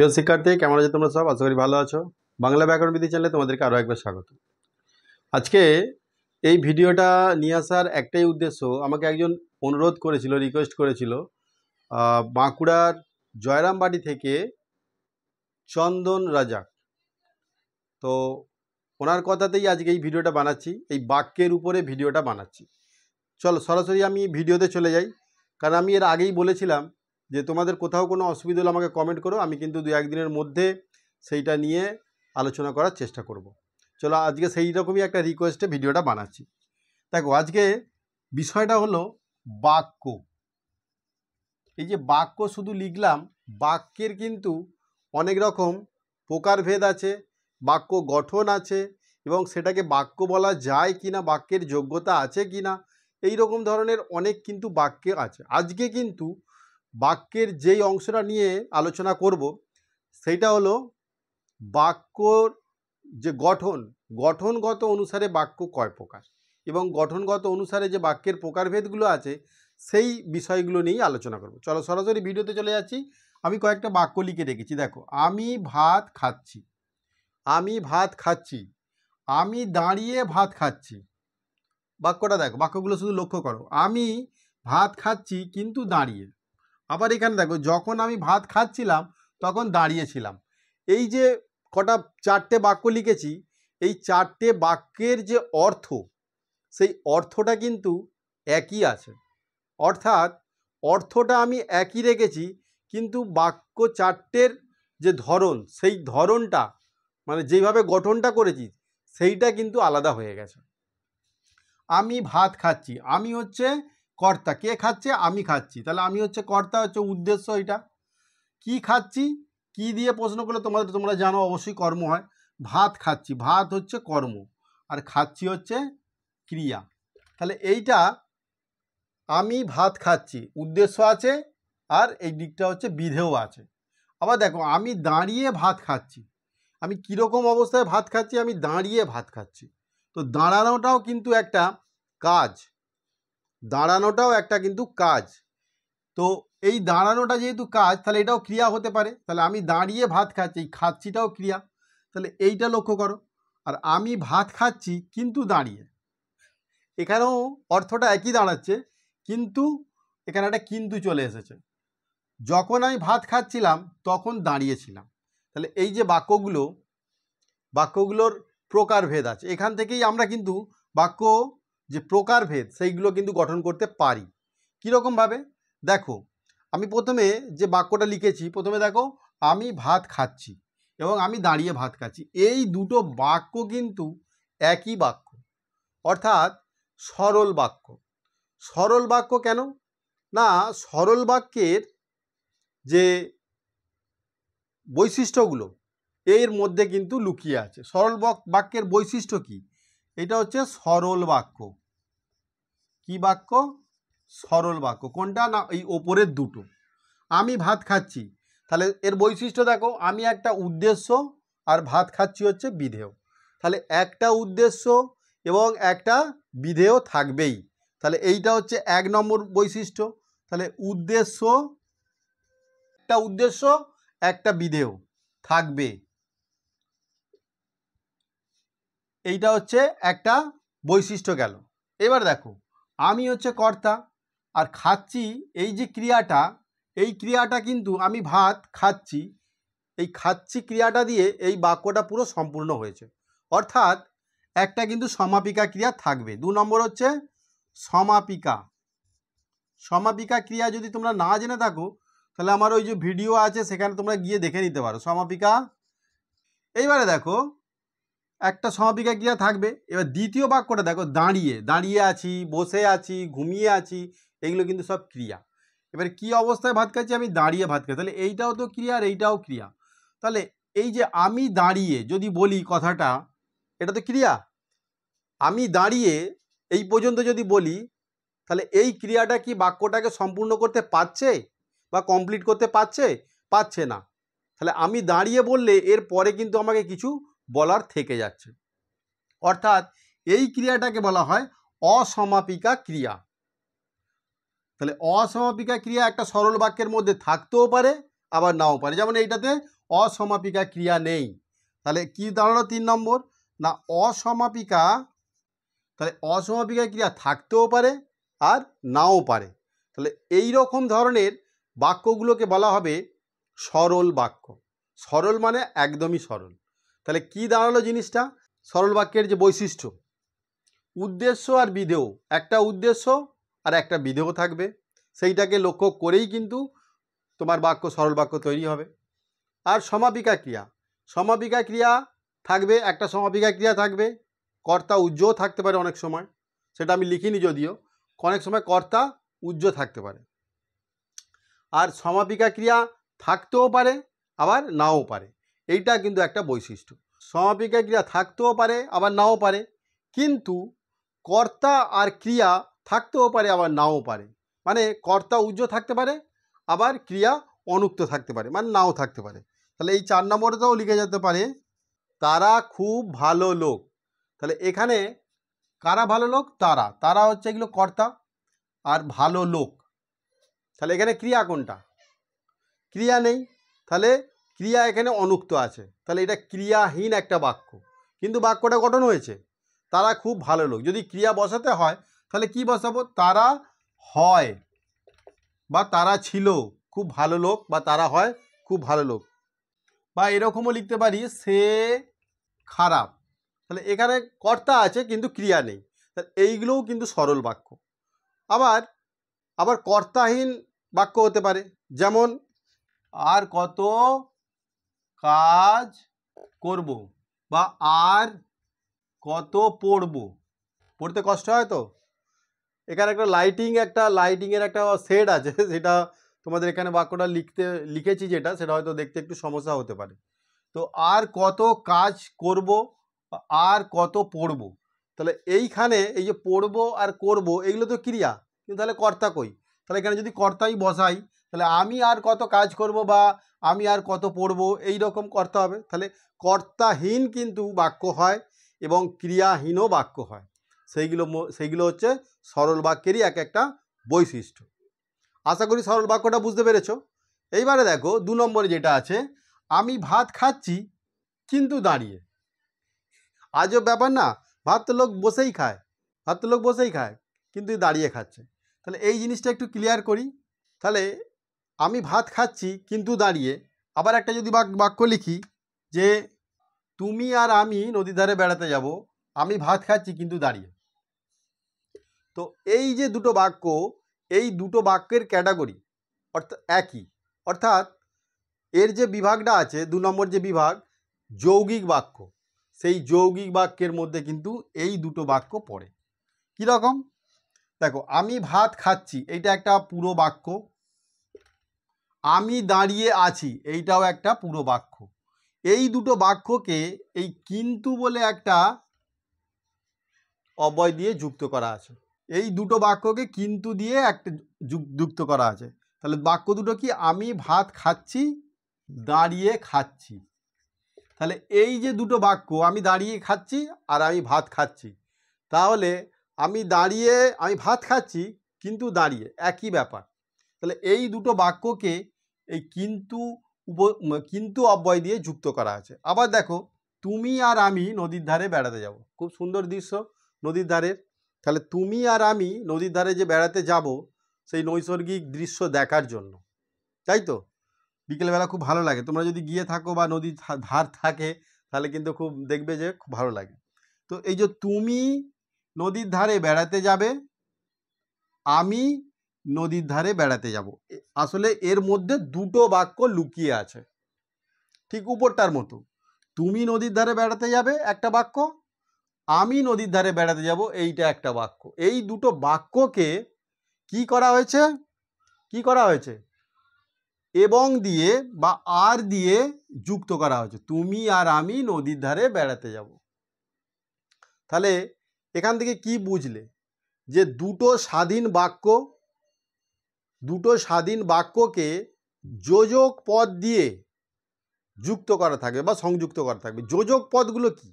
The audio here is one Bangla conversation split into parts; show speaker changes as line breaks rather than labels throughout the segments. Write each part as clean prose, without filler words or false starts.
প্রিয় শিক্ষার্থী, কেমন আছো তোমরা সব? আশা করি ভালো আছো। বাংলা ব্যাকরণ বিধি চ্যানেলে তোমাদেরকে আরও একবার স্বাগত। আজকে এই ভিডিওটা নিয়ে আসার একটাই উদ্দেশ্য, আমাকে একজন অনুরোধ করেছিল, রিকোয়েস্ট করেছিল, বাঁকুড়ার জয়রামবাটি থেকে চন্দন রাজা। তো ওনার কথাতেই আজকে এই ভিডিওটা বানাচ্ছি, এই বাক্যের উপরে ভিডিওটা বানাচ্ছি। চলো সরাসরি আমি ভিডিওতে চলে যাই, কারণ আমি এর আগেই বলেছিলাম যে তোমাদের কোথাও কোনো অসুবিধা হলে আমাকে কমেন্ট করো, আমি কিন্তু 2-1 দিনের মধ্যে সেইটা নিয়ে আলোচনা করার চেষ্টা করব। চলো আজকে সেই রকমই একটা রিকোয়েস্টে ভিডিওটা বানাচ্ছি। দেখো, আজকে বিষয়টা হলো বাক্য। এই যে বাক্য শুধু লিখলাম, বাক্যের কিন্তু অনেক রকম প্রকারভেদ আছে, বাক্য গঠন আছে, এবং সেটাকে বাক্য বলা যায় কি না, বাক্যের যোগ্যতা আছে কি না, এই রকম ধরনের অনেক কিন্তু বাক্য আছে। আজকে কিন্তু বাক্যের যেই অংশটা নিয়ে আলোচনা করব সেইটা হলো বাক্যর যে গঠনগত অনুসারে বাক্য কয় প্রকার, এবং গঠনগত অনুসারে যে বাক্যের প্রকারভেদগুলো আছে সেই বিষয়গুলো নিয়েই আলোচনা করব। চলো সরাসরি ভিডিওতে চলে যাচ্ছি। আমি কয়েকটা বাক্য লিখে রেখেছি। দেখো, আমি ভাত খাচ্ছি, আমি ভাত খাচ্ছি, আমি দাঁড়িয়ে ভাত খাচ্ছি। বাক্যটা দেখো, বাক্যগুলো শুধু লক্ষ্য করো। আমি ভাত খাচ্ছি কিন্তু দাঁড়িয়ে। আবার এখানে দেখো, যখন আমি ভাত খাচ্ছিলাম তখন দাঁড়িয়েছিলাম। এই যে কটা 4টে বাক্য লিখেছি, এই 4টে বাক্যের যে অর্থ, সেই অর্থটা কিন্তু একই আছে। অর্থাৎ অর্থটা আমি একই রেখেছি, কিন্তু বাক্য 4টের যে ধরন, সেই ধরনটা মানে যেইভাবে গঠনটা করেছি সেইটা কিন্তু আলাদা হয়ে গেছে। আমি ভাত খাচ্ছি, আমি হচ্ছে কর্তা, কে খাচ্ছে? আমি খাচ্ছি, তাহলে আমি হচ্ছে কর্তা, হচ্ছে উদ্দেশ্য। এটা কি খাচ্ছি, কি দিয়ে প্রশ্ন করলে তোমরা জানো অবশ্যই কর্ম হয়। ভাত খাচ্ছি, ভাত হচ্ছে কর্ম, আর খাচ্ছি হচ্ছে ক্রিয়া। তাহলে এইটা আমি ভাত খাচ্ছি উদ্দেশ্য আছে, আর এই দিকটা হচ্ছে বিধেয় আছে। আবার দেখো, আমি দাঁড়িয়ে ভাত খাচ্ছি, আমি কীরকম অবস্থায় ভাত খাচ্ছি? আমি দাঁড়িয়ে ভাত খাচ্ছি। তো দাঁড়ানোটাও কিন্তু একটা কাজ, দাঁড়ানোটাও একটা কিন্তু কাজ। তো এই দাঁড়ানোটা যেহেতু কাজ, তাহলে এটাও ক্রিয়া হতে পারে। তাহলে আমি দাঁড়িয়ে ভাত খাচ্ছি, এই খাচ্ছিটাও ক্রিয়া। তাহলে এইটা লক্ষ্য করো। আর আমি ভাত খাচ্ছি কিন্তু দাঁড়িয়ে, এখানেও অর্থটা একই দাঁড়াচ্ছে, কিন্তু এখানে একটা কিন্তু চলে এসেছে। যখন আমি ভাত খাচ্ছিলাম তখন দাঁড়িয়েছিলাম। তাহলে এই যে বাক্যগুলোর প্রকারভেদ আছে, এখান থেকেই আমরা কিন্তু বাক্য যে প্রকারভেদ সেইগুলো কিন্তু গঠন করতে পারি। কীরকমভাবে? দেখো, আমি প্রথমে যে বাক্যটা লিখেছি, প্রথমে দেখো, আমি ভাত খাচ্ছি এবং আমি দাঁড়িয়ে ভাত খাচ্ছি, এই দুটো বাক্য কিন্তু একই বাক্য, অর্থাৎ সরল বাক্য। সরল বাক্য কেন? না, সরল বাক্যের যে বৈশিষ্ট্যগুলো এর মধ্যে কিন্তু লুকিয়ে আছে। সরল বাক্যের বৈশিষ্ট্য কি? এটা হচ্ছে সরল বাক্য। কি বাক্য? সরল বাক্য। কোনটা? না, এই ওপরের দুটো। আমি ভাত খাচ্ছি, তাহলে এর বৈশিষ্ট্য দেখো, আমি একটা উদ্দেশ্য আর ভাত খাচ্ছি হচ্ছে বিধেয়। তাহলে একটা উদ্দেশ্য এবং একটা বিধেয় থাকবেই। তাহলে এইটা হচ্ছে 1 নম্বর বৈশিষ্ট্য। তাহলে উদ্দেশ্য, একটা উদ্দেশ্য একটা বিধেয় থাকবে, এইটা হচ্ছে একটা বৈশিষ্ট্য গেল। এবার দেখো, আমি হচ্ছে কর্তা আর খাচ্ছি, এই যে ক্রিয়াটা, এই ক্রিয়াটা কিন্তু আমি ভাত খাচ্ছি, এই খাচ্ছি ক্রিয়াটা দিয়ে এই বাক্যটা পুরো সম্পূর্ণ হয়েছে। অর্থাৎ একটা কিন্তু সমাপিকা ক্রিয়া থাকবে। 2 নম্বর হচ্ছে সমাপিকা। সমাপিকা ক্রিয়া যদি তোমরা না জেনে থাকো, তাহলে আমার ওই যে ভিডিও আছে সেখানে তোমরা গিয়ে দেখে নিতে পারো সমাপিকা। এইবারে দেখো, একটা সমাপিকা ক্রিয়া থাকবে। এবার দ্বিতীয় বাক্যটা দেখো, দাঁড়িয়ে, দাঁড়িয়ে আছি, বসে আছি, ঘুমিয়ে আছি, এগুলো কিন্তু সব ক্রিয়া। এবারে কি অবস্থায় ভাত খাচ্ছি? আমি দাঁড়িয়ে ভাত খাচ্ছি, তাহলে এইটাও তো ক্রিয়া আর এইটাও ক্রিয়া। তাহলে এই যে আমি দাঁড়িয়ে যদি বলি কথাটা, এটা তো ক্রিয়া। আমি দাঁড়িয়ে এই পর্যন্ত যদি বলি, তাহলে এই ক্রিয়াটা কি বাক্যটাকে সম্পূর্ণ করতে পারছে বা কমপ্লিট করতে পারছে? পারছে না। তাহলে আমি দাঁড়িয়ে বললে এর পরে কিন্তু আমাকে কিছু বলার থেকে যাচ্ছে। অর্থাৎ এই ক্রিয়াটাকে বলা হয় অসমাপিকা ক্রিয়া। তাহলে অসমাপিকা ক্রিয়া একটা সরল বাক্যের মধ্যে থাকতেও পারে, আবার নাও পারে। যেমন এইটাতে অসমাপিকা ক্রিয়া নেই। তাহলে কি দাঁড়ালো 3 নম্বর? না অসমাপিকা, তাহলে অসমাপিকা ক্রিয়া থাকতেও পারে আর নাও পারে। তাহলে এই রকম ধরনের বাক্যগুলোকে বলা হবে সরল বাক্য। সরল মানে একদমই সরল। তাহলে কি দাঁড়ালো জিনিসটা? সরল বাক্যের যে বৈশিষ্ট্য, উদ্দেশ্য আর বিধেয়, একটা উদ্দেশ্য আর একটা বিধেয় থাকবে, সেইটাকে লক্ষ্য করেই কিন্তু তোমার বাক্য সরল বাক্য তৈরি হবে। আর সমাপিকা ক্রিয়া, সমাপিকা ক্রিয়া থাকবে, একটা সমাপিকা ক্রিয়া থাকবে, কর্তা উজ্জ্বও থাকতে পারে অনেক সময়, সেটা আমি লিখিনি যদিও, অনেক সময় কর্তা উজ্জ্ব থাকতে পারে। আর সমাপিকা ক্রিয়া থাকতেও পারে আবার নাও পারে, এইটা কিন্তু একটা বৈশিষ্ট্য। সমাপিকা ক্রিয়া থাকতেও পারে আবার নাও পারে, কিন্তু কর্তা আর ক্রিয়া থাকতেও পারে আবার নাও পারে। মানে কর্তা উজ্জ্ব থাকতে পারে আবার ক্রিয়া অনুক্ত থাকতে পারে, মানে নাও থাকতে পারে। তাহলে এই 4 নম্বরটাও লিখে যেতে পারে তারা খুব ভালো লোক। তাহলে এখানে কারা ভালো লোক? তারা, তারা হচ্ছে এগুলো কর্তা, আর ভালো লোক, তাহলে এখানে ক্রিয়া কোনটা? ক্রিয়া নেই, তাহলে ক্রিয়া এখানে অনুক্ত আছে, তাহলে এটা ক্রিয়াহীন একটা বাক্য। কিন্তু বাক্যটা গঠন হয়েছে তারা খুব ভালো লোক। যদি ক্রিয়া বসাতে হয় তাহলে কি বসাবো? তারা হয় বা তারা ছিল খুব ভালো লোক, বা তারা হয় খুব ভালো লোক। বা এরকমও লিখতে পারি সে খারাপ। তাহলে এখানে কর্তা আছে কিন্তু ক্রিয়া নেই, তাহলে এইগুলোও কিন্তু সরল বাক্য। আবার আবার কর্তাহীন বাক্য হতে পারে, যেমন আর কত কাজ করব, বা আর কত পড়ব। পড়তে কষ্ট হয় তো, এখানে একটা লাইটিংয়ের একটা শেড আছে, সেটা তোমাদের এখানে বাক্যটা লিখেছি যেটা, সেটা হয়তো দেখতে একটু সমস্যা হতে পারে। তো আর কত কাজ করব, আর কত পড়ব, তাহলে এইখানে এই যে পড়ব আর করব এগুলো তো ক্রিয়া, কিন্তু তাহলে কর্তা কই? তাহলে এখানে যদি কর্তাই বসাই তাহলে আমি আর কত কাজ করব বা আমি আর কত পড়ব এই রকম কর্তা হবে। তাহলে কর্তাহীন কিন্তু বাক্য হয় এবং ক্রিয়াহীনও বাক্য হয়। সেইগুলো হচ্ছে সরল বাক্যেরই এক একটা বৈশিষ্ট্য। আশা করি সরল বাক্যটা বুঝতে পেরেছো। এইবারে দেখো 2 নম্বরে যেটা আছে, আমি ভাত খাচ্ছি কিন্তু দাঁড়িয়ে। আজব ব্যাপার না? ভাত তো লোক বসেই খায়, কিন্তু দাঁড়িয়ে খাচ্ছে। তাহলে এই জিনিসটা একটু ক্লিয়ার করি। তাহলে আমি ভাত খাচ্ছি কিন্তু দাঁড়িয়ে, আবার একটা যদি বাক্য লিখি যে তুমি আর আমি নদীর ধারে বেড়াতে যাব, আমি ভাত খাচ্ছি কিন্তু দাঁড়িয়ে। তো এই যে দুটো বাক্য, এই দুটো বাক্যের ক্যাটাগরি অর্থাৎ একই, অর্থাৎ এর যে বিভাগটা আছে 2 নম্বর যে বিভাগ যৌগিক বাক্য, সেই যৌগিক বাক্যের মধ্যে কিন্তু এই দুটো বাক্য পড়ে। কীরকম? দেখো, আমি ভাত খাচ্ছি এইটা একটা পুরো বাক্য, আমি দাঁড়িয়ে আছি এইটাও একটা পুরো বাক্য। এই দুটো বাক্যকে এই কিন্তু বলে একটা অব্যয় দিয়ে যুক্ত করা আছে, এই দুটো বাক্যকে কিন্তু দিয়ে একটা যুক্ত করা আছে। তাহলে বাক্য দুটো কি? আমি ভাত খাচ্ছি, দাঁড়িয়ে খাচ্ছি। তাহলে এই যে দুটো বাক্য, আমি দাঁড়িয়ে খাচ্ছি আর আমি ভাত খাচ্ছি, তাহলে আমি ভাত খাচ্ছি কিন্তু দাঁড়িয়ে, একই ব্যাপার। তাহলে এই দুটো বাক্যকে এই কিন্তু অব্যয় দিয়ে যুক্ত করা আছে। আবার দেখো, তুমি আর আমি নদীর ধারে বেড়াতে যাব, খুব সুন্দর দৃশ্য নদীর ধারের। তাহলে তুমি আর আমি নদীর ধারে যে বেড়াতে যাব সেই নৈসর্গিক দৃশ্য দেখার জন্য, তাই তো? বিকেলবেলা খুব ভালো লাগে, তোমরা যদি গিয়ে থাকো বা নদীর ধার থাকে তাহলে কিন্তু খুব দেখবে যে খুব ভালো লাগে। তো এই যে তুমি নদীর ধারে বেড়াতে যাবে, আমি নদীর ধারে বেড়াতে যাব, আসলে এর মধ্যে দুটো বাক্য লুকিয়ে আছে, ঠিক উপরটার মতো। তুমি নদীর ধারে বেড়াতে যাবে একটা বাক্য, আমি নদীর ধারে বেড়াতে যাব এইটা একটা বাক্য। এই দুটো বাক্যকে কি করা হয়েছে? এবং দিয়ে বা আর দিয়ে যুক্ত করা হয়েছে, তুমি আর আমি নদীর ধারে বেড়াতে যাব। তাহলে এখান থেকে কি বুঝলে? যে দুটো স্বাধীন বাক্যকে যোজক পদ দিয়ে যুক্ত করা থাকবে বা সংযুক্ত করা থাকবে। যোজক পদগুলো কি?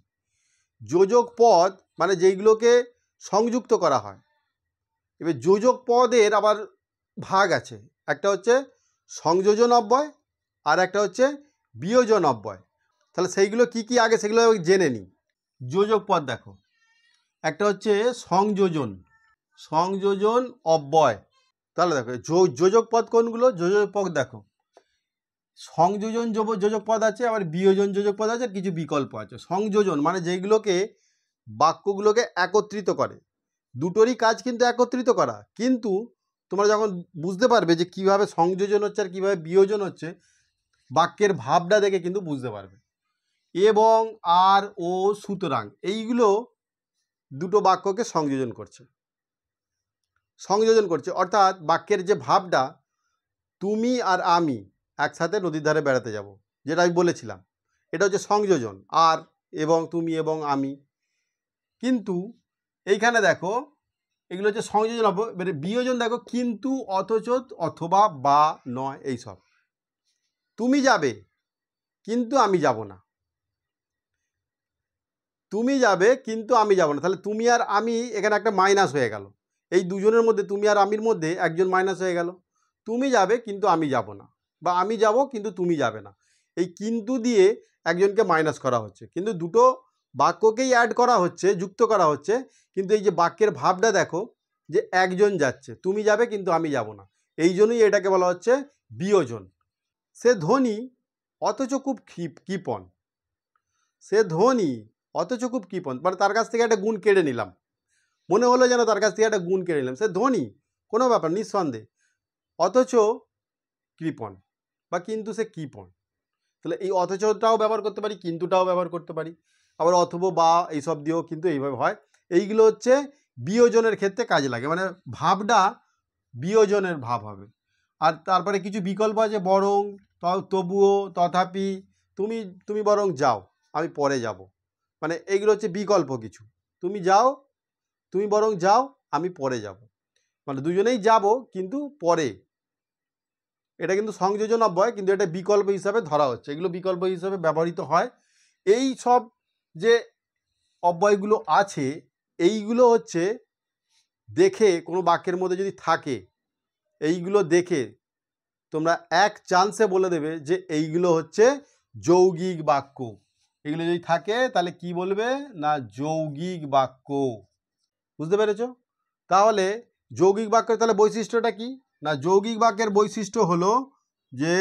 যোজক পদ মানে যেইগুলোকে সংযুক্ত করা হয়। এবার যোজক পদের আবার ভাগ আছে, একটা হচ্ছে সংযোজন অব্যয় আর একটা হচ্ছে বিয়োজন অব্যয়। তাহলে সেইগুলো কি কি আগে সেগুলো জেনে নিই। যোজক পদ দেখো, একটা হচ্ছে সংযোজন, সংযোজন অব্যয়। তাহলে দেখো যোজক পদ কোনগুলো? যোজক পদ দেখো, সংযোজন যোজক পদ আছে, আবার বিয়োজন যোজক পদ আছে, কিছু বিকল্প আছে। সংযোজন মানে যেগুলোকে বাক্যগুলোকে একত্রিত করে, দুটোরই কাজ কিন্তু একত্রিত করা, কিন্তু তোমরা যখন বুঝতে পারবে যে কিভাবে সংযোজন হচ্ছে আর কিভাবে বিয়োজন হচ্ছে, বাক্যের ভাবটা দেখে কিন্তু বুঝতে পারবে। এবং আর ও সুতরাং এইগুলো দুটো বাক্যকে সংযোজন করছে, সংযোজন করছে অর্থাৎ বাক্যের যে ভাবটা, তুমি আর আমি একসাথে নদীর ধারে বেড়াতে যাব, যেটা আমি বলেছিলাম, এটা হচ্ছে সংযোজন, আর এবং তুমি এবং আমি। কিন্তু এইখানে দেখো এগুলো হচ্ছে সংযোজন, বিয়োজন দেখো কিন্তু, অথচ, অথবা, বা, নয়, এইসব। তুমি যাবে কিন্তু আমি যাব না, তুমি যাবে কিন্তু আমি যাব না, তাহলে তুমি আর আমি এখানে একটা মাইনাস হয়ে গেল। এই দুজনের মধ্যে, তুমি আর আমির মধ্যে একজন মাইনাস হয়ে গেল। তুমি যাবে কিন্তু আমি যাব না, বা আমি যাব কিন্তু তুমি যাবে না, এই কিন্তু দিয়ে একজনকে মাইনাস করা হচ্ছে, কিন্তু দুটো বাক্যকেই অ্যাড করা হচ্ছে, যুক্ত করা হচ্ছে, কিন্তু এই যে বাক্যের ভাবটা দেখো যে একজন যাচ্ছে, তুমি যাবে কিন্তু আমি যাব না, এই জন্যই এটাকে বলা হচ্ছে বিয়োজন। সে ধনী অথচ খুব কৃপণ, সে ধনী অথচ খুব কৃপণ, মানে তার কাছ থেকে একটা গুণ কেড়ে নিলাম, মনে হলো যেন তার কাছ থেকে একটা গুণ কেড়ে নিলাম। সে ধনী, কোনো ব্যাপার, নিঃসন্দেহে, অথচ কৃপণ, বা কিন্তু সে কৃপণ। তাহলে এই অথচটাও ব্যবহার করতে পারি, কিন্তুটাও ব্যবহার করতে পারি, আবার অথবা বা এইসব দিয়েও কিন্তু এইভাবে হয়। এইগুলো হচ্ছে বিয়োজনের ক্ষেত্রে কাজে লাগে, মানে ভাবটা বিয়োজনের ভাব হবে। আর তারপরে কিছু বিকল্প আছে, বরং, তবুও, তথাপি, তুমি বরং যাও আমি পরে যাব, মানে এইগুলো হচ্ছে বিকল্প কিছু। তুমি যাও, তুমি বরং যাও আমি পরে যাব, মানে দুজনেই যাব কিন্তু পরে। এটা কিন্তু সংযোজন অব্যয়, কিন্তু এটা বিকল্প হিসাবে ধরা হচ্ছে, এগুলো বিকল্প হিসাবে ব্যবহৃত হয়। এই সব যে অব্যয়গুলো আছে, এইগুলো হচ্ছে দেখে কোনো বাক্যের মধ্যে যদি থাকে, এইগুলো দেখে তোমরা এক চান্সে বলে দেবে যে এইগুলো হচ্ছে যৌগিক বাক্য। এগুলো যদি থাকে তাহলে কি বলবে না, যৌগিক বাক্য। বুঝতে পেরেছ? তাহলে যৌগিক বাক্যের তাহলে বৈশিষ্ট্যটা কি না, যৌগিক বাক্যের বৈশিষ্ট্য হলো যে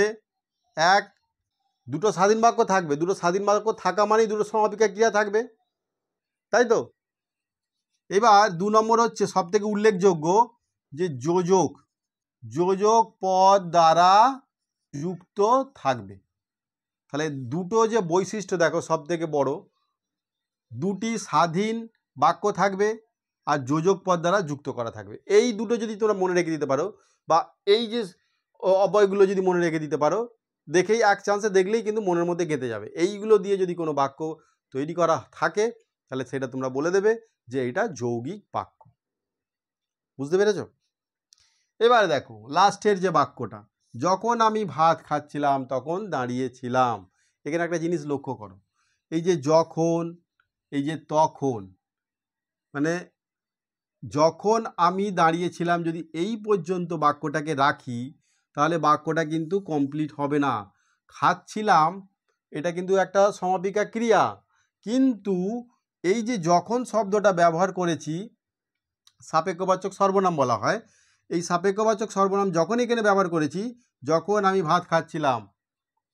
দুটো স্বাধীন বাক্য থাকবে, দুটো স্বাধীন বাক্য থাকা মানেই দুটো সমাপিকা ক্রিয়া থাকবে, তাই তো? এবার 2 নম্বর হচ্ছে সব থেকে উল্লেখযোগ্য, যে যোজক, যোজক পদ দ্বারা যুক্ত থাকবে। তাহলে দুটো যে বৈশিষ্ট্য দেখো, সব থেকে বড়, দুটি স্বাধীন বাক্য থাকবে আর যোজক পদ দ্বারা যুক্ত করা থাকবে। এই দুটো যদি তোমরা মনে রেখে দিতে পারো, বা এই যে অব্যয়গুলো যদি মনে রেখে দিতে পারো, দেখেই এক চান্সে দেখলেই কিন্তু মনের মধ্যে গেঁথে যাবে। এইগুলো দিয়ে যদি কোনো বাক্য তৈরি করা থাকে তাহলে সেটা তোমরা বলে দেবে যে এটা যৌগিক বাক্য। বুঝতে পেরেছ? এবার দেখো লাস্টের যে বাক্যটা, যখন আমি ভাত খাচ্ছিলাম তখন দাঁড়িয়েছিলাম। এখানে একটা জিনিস লক্ষ্য করো, এই যে যখন, এই যে তখন, মানে যখন আমি দাঁড়িয়েছিলাম, যদি এই পর্যন্ত বাক্যটাকে রাখি তাহলে বাক্যটা কিন্তু কমপ্লিট হবে না। খাচ্ছিলাম এটা কিন্তু একটা সমাপিকা ক্রিয়া, কিন্তু এই যে যখন শব্দটা ব্যবহার করেছি, সাপেক্ষবাচক সর্বনাম বলা হয়, এই সাপেক্ষবাচক সর্বনাম যখন এখানে ব্যবহার করেছি, যখন আমি ভাত খাচ্ছিলাম,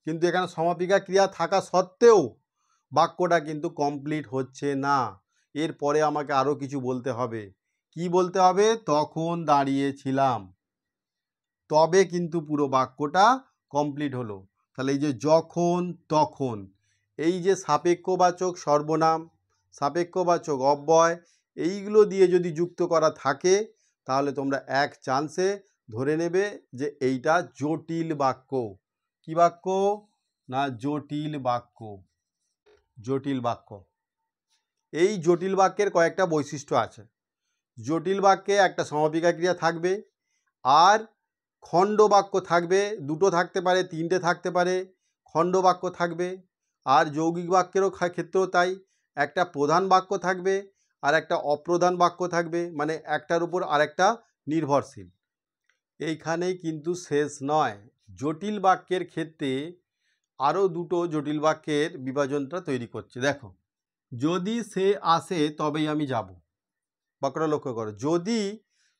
কিন্তু এখানে সমাপিকা ক্রিয়া থাকা সত্ত্বেও বাক্যটা কিন্তু কমপ্লিট হচ্ছে না। এরপরে আমাকে আরও কিছু বলতে হবে। কি বলতে হবে? তখন দাঁড়িয়েছিলাম, তবে কিন্তু পুরো বাক্যটা কমপ্লিট হলো। তাহলে এই যে যখন, তখন, এই যে সাপেক্ষবাচক সর্বনাম, সাপেক্ষবাচক অব্যয়, এইগুলো দিয়ে যদি যুক্ত করা থাকে তাহলে তোমরা এক চান্সে ধরে নেবে যে এইটা জটিল বাক্য। কি বাক্য? না জটিল বাক্য। জটিল বাক্য। এই জটিল বাক্যের কয়েকটা বৈশিষ্ট্য আছে। জটিল বাক্যে একটা সমাপিকা ক্রিয়া থাকবে, আর খণ্ড বাক্য থাকবে, দুটো থাকতে পারে, তিনটে থাকতে পারে, খণ্ড বাক্য থাকবে। আর যৌগিক বাক্যেরও ক্ষেত্রেও তাই, একটা প্রধান বাক্য থাকবে আর একটা অপ্রধান বাক্য থাকবে, মানে একটার উপর আরেকটা নির্ভরশীল। এইখানেই কিন্তু শেষ নয়, জটিল বাক্যের ক্ষেত্রে আরও দুটো জটিল বাক্যের বিভাজনটা তৈরি করছে। দেখো, যদি সে আসে তবেই আমি যাব। বাক্যটা লক্ষ্য করো, যদি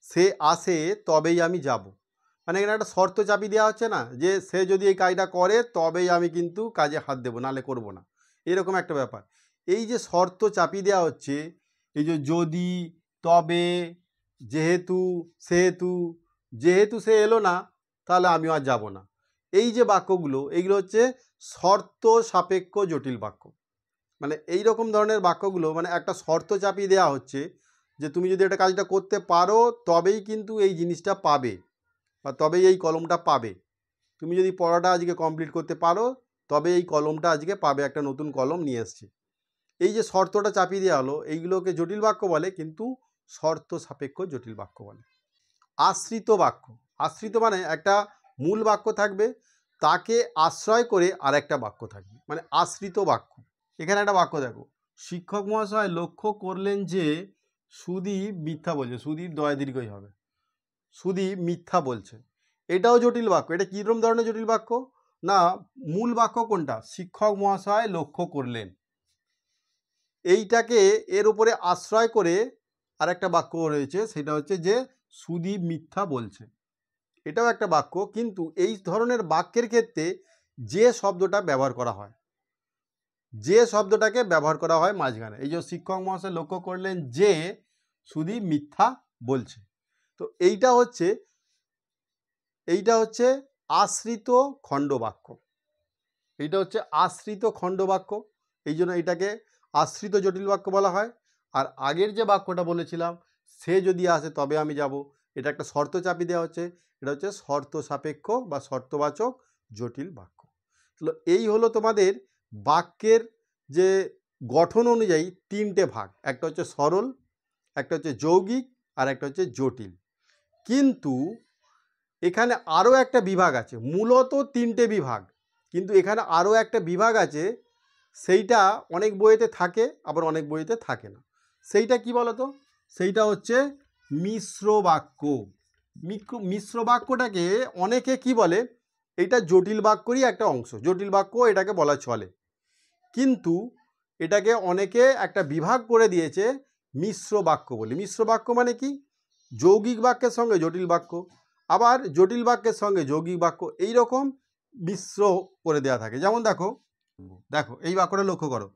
সে আসে তবেই আমি যাব। মানে এখানে একটা শর্ত চাপিয়ে দেওয়া হচ্ছে না, যে সে যদি এই কাজটা করে তবেই আমি কিন্তু কাজে হাত দেবো, নাহলে করব না, এরকম একটা ব্যাপার। এই যে শর্ত চাপিয়ে দেওয়া হচ্ছে, এই যে যদি, তবে, যেহেতু, সেহেতু, যেহেতু সে এলো না তাহলে আমিও আর যাব না, এই যে বাক্যগুলো, এইগুলো হচ্ছে শর্ত সাপেক্ষ জটিল বাক্য। মানে এই রকম ধরনের বাক্যগুলো, মানে একটা শর্ত চাপিয়ে দেওয়া হচ্ছে যে তুমি যদি এটা কাজটা করতে পারো তবেই কিন্তু এই জিনিসটা পাবে, বা তবেই এই কলমটা পাবে। তুমি যদি পড়াটা আজকে কমপ্লিট করতে পারো তবে এই কলমটা আজকে পাবে, একটা নতুন কলম নিয়ে এসছি। এই যে শর্তটা চাপিয়ে দেওয়া হলো, এইগুলোকে জটিল বাক্য বলে, কিন্তু শর্ত সাপেক্ষ জটিল বাক্য বলে। আশ্রিত বাক্য, আশ্রিত মানে একটা মূল বাক্য থাকবে, তাকে আশ্রয় করে আর একটা বাক্য থাকবে, মানে আশ্রিত বাক্য। এখানে একটা বাক্য দেখো, শিক্ষক মহাশয় লক্ষ্য করলেন যে সুদীপ মিথ্যা বলছে, সুদীপ দয় দীর্ঘই হবে, সুদীপ মিথ্যা বলছে। এটাও জটিল বাক্য। এটা কীরকম ধরনের জটিল বাক্য না, মূল বাক্য কোনটা, শিক্ষক মহাশয় লক্ষ্য করলেন, এইটাকে এর উপরে আশ্রয় করে আর একটা বাক্য রয়েছে, সেটা হচ্ছে যে সুদীপ মিথ্যা বলছে। এটাও একটা বাক্য, কিন্তু এই ধরনের বাক্যের ক্ষেত্রে যে শব্দটা ব্যবহার করা হয়, যে শব্দটাকে ব্যবহার করা হয় মাঝখানে, এই যে শিক্ষক মহাশয় লক্ষ্য করলেন যে সুদীপ মিথ্যা বলছে, তো এইটা হচ্ছে আশ্রিত খণ্ডবাক্য। এইটা হচ্ছে আশ্রিত খণ্ডবাক্য, এই জন্য এটাকে আশ্রিত জটিল বাক্য বলা হয়। আর আগের যে বাক্যটা বলেছিলাম, সে যদি আসে তবে আমি যাব, এটা একটা শর্ত চাপিয়ে দেওয়া হচ্ছে, এটা হচ্ছে শর্ত সাপেক্ষ বা শর্তবাচক জটিল বাক্য। তো এই হলো তোমাদের বাক্যের যে গঠন অনুযায়ী তিনটে ভাগ, একটা হচ্ছে সরল, একটা হচ্ছে যৌগিক, আর একটা হচ্ছে জটিল। কিন্তু এখানে আরও একটা বিভাগ আছে, মূলত তিনটে বিভাগ, কিন্তু এখানে আরও একটা বিভাগ আছে, সেইটা অনেক বইতে থাকে আবার অনেক বইতে থাকে না। সেইটা কি বলতো, সেইটা হচ্ছে মিশ্র বাক্য। মিশ্র বাক্যটাকে অনেকে কি বলে, এটা জটিল বাক্যরই একটা অংশ, জটিল বাক্য এটাকে বলা চলে, কিন্তু এটাকে অনেকে একটা বিভাগ করে দিয়েছে মিশ্র বাক্য বলে। মিশ্র বাক্য মানে কি, যৌগিক বাক্যের সঙ্গে জটিল বাক্য, আবার জটিল বাক্যের সঙ্গে যৌগিক বাক্য, এই রকম মিশ্র করে দেওয়া থাকে। যেমন দেখো, এই বাক্যটা লক্ষ্য করো,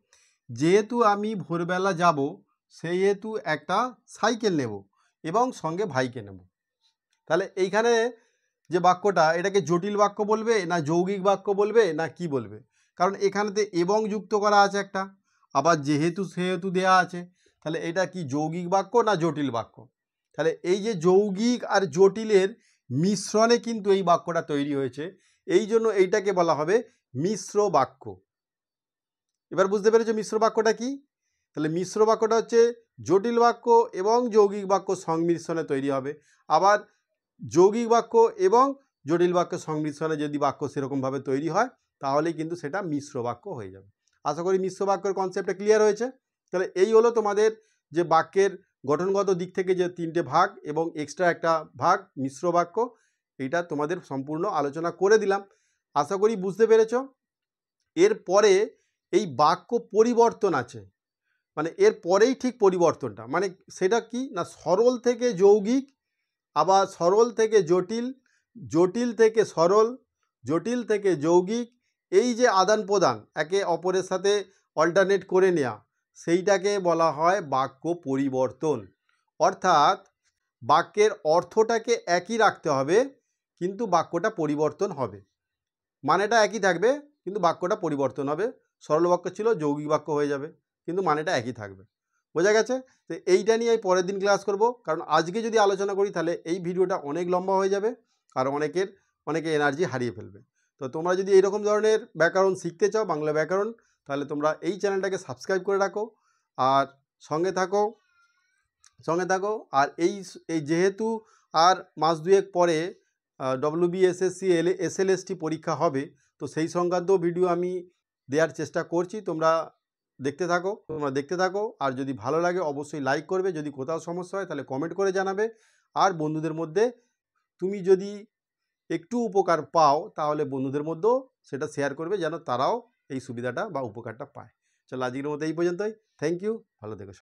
যেহেতু আমি ভোরবেলা যাব সেহেতু একটা সাইকেল নেব এবং সঙ্গে ভাইকে নেব। তাহলে এইখানে যে বাক্যটা, এটাকে জটিল বাক্য বলবে না যৌগিক বাক্য বলবে না কি বলবে, কারণ এখানেতে এবং যুক্ত করা আছে একটা, আবার যেহেতু সেহেতু দেয়া আছে, তাহলে এটা কি যৌগিক বাক্য না জটিল বাক্য? তাহলে এই যে যৌগিক আর জটিলের মিশ্রণে কিন্তু এই বাক্যটা তৈরি হয়েছে, এই জন্য এইটাকে বলা হবে মিশ্র বাক্য। এবার বুঝতে পেরেছো মিশ্র বাক্যটা কি? তাহলে মিশ্র বাক্যটা হচ্ছে জটিল বাক্য এবং যৌগিক বাক্য সংমিশ্রণে তৈরি হবে, আবার যৌগিক বাক্য এবং জটিল বাক্য সংমিশ্রণে যদি বাক্য সেরকমভাবে তৈরি হয় তাহলেই কিন্তু সেটা মিশ্র বাক্য হয়ে যাবে। আশা করি মিশ্র বাক্যের কনসেপ্টটা ক্লিয়ার হয়েছে। তাহলে এই হলো তোমাদের যে বাক্যের গঠনগত দিক থেকে যে তিনটে ভাগ এবং এক্সট্রা একটা ভাগ মিশ্র বাক্য, এইটা তোমাদের সম্পূর্ণ আলোচনা করে দিলাম, আশা করি বুঝতে পেরেছো। এরপরে এই বাক্য পরিবর্তন আছে, মানে এর পরেই ঠিক পরিবর্তনটা, মানে সেটা কি না, সরল থেকে যৌগিক, আবার সরল থেকে জটিল, জটিল থেকে সরল, জটিল থেকে যৌগিক, এই যে আদান প্রদান একে অপরের সাথে অল্টারনেট করে নেওয়া, সেইটাকে বলা হয় বাক্য পরিবর্তন। অর্থাৎ বাক্যের অর্থটাকে একই রাখতে হবে কিন্তু বাক্যটা পরিবর্তন হবে, মানেটা একই থাকবে কিন্তু বাক্যটা পরিবর্তন হবে। সরল বাক্য ছিল যৌগিক বাক্য হয়ে যাবে, কিন্তু মানেটা একই থাকবে। বোঝা গেছে? তো এইটা নিয়ে আমি পরের দিন ক্লাস করব, কারণ আজকে যদি আলোচনা করি তাহলে এই ভিডিওটা অনেক লম্বা হয়ে যাবে আর অনেকে এনার্জি হারিয়ে ফেলবে। তো তোমরা যদি এইরকম ধরনের ব্যাকরণ শিখতে চাও, বাংলা ব্যাকরণ, তাহলে তোমরা এই চ্যানেলটাকে সাবস্ক্রাইব করে রাখো আর সঙ্গে থাকো। আর এই যেহেতু আর মাস দুয়েক পরে WBSSC SLST পরীক্ষা হবে, তো সেই সংক্রান্ত ভিডিও আমি দেওয়ার চেষ্টা করছি, তোমরা দেখতে থাকো। আর যদি ভালো লাগে অবশ্যই লাইক করবে, যদি কোথাও সমস্যা হয় তাহলে কমেন্ট করে জানাবে, আর বন্ধুদের মধ্যে তুমি যদি একটু উপকার পাও তাহলে বন্ধুদের মধ্যেও সেটা শেয়ার করবে যেন তারাও এই সুবিধাটা বা উপকারটা পায়। চলো আজকের মতো এই পর্যন্তই। থ্যাংক ইউ, ভালো থেকো।